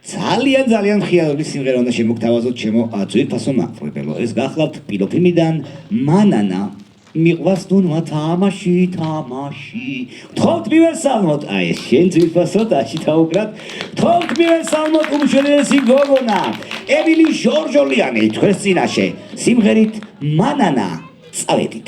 ძალიან მხიარული სიმღერა უნდა შემოგთავაზოთ ჩემო ძვირფასო მაყურებელო. ეს გახლავთ პილოფილმიდან მანანა მიყვარს თუნმა თამაში. ვთხოვთ მივესალმოთ, აი ეს შენ ძვირფასო დაში თავუკრად. ვთხოვთ მივესალმოთ უმშვენიესი გოგონა ემილი ჟორჟოლიანი თქვენს წინაშე სიმღერით მანანა. წავედით.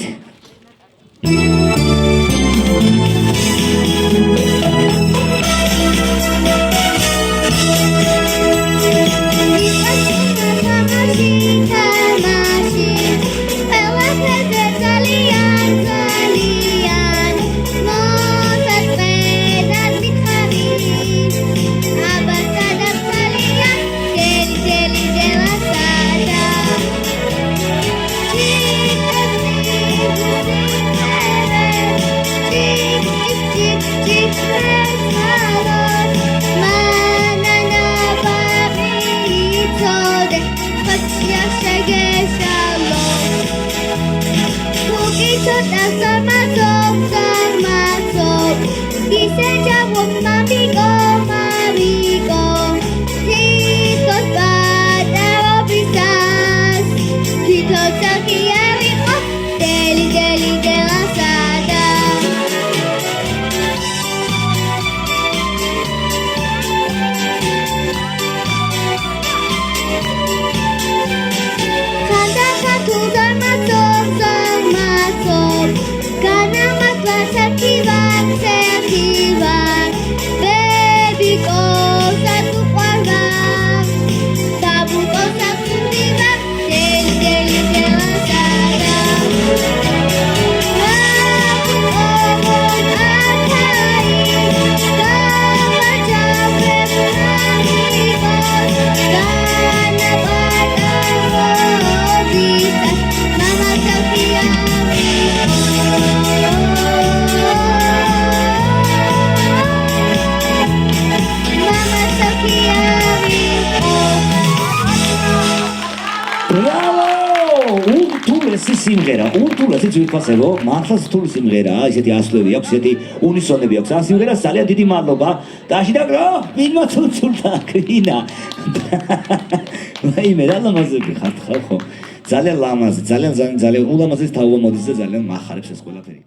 სიმღერა ურთულესი ძვირფასებო, მართლაც რთული სიმღერაა, ისეთი ასლები აქვს, ისეთი უნისონები აქვს. ამ სიმღერას ძალიან დიდი მადლობა. დაში დაგრო, ვინმე ცუცულთა კრინა. ვაიმე, რა ლამაზები ხართ ხო? ძალიან ლამაზი, ძალიან ულამაზეს თავობა მოდის და ძალიან მახარებს ეს ყველაფერი.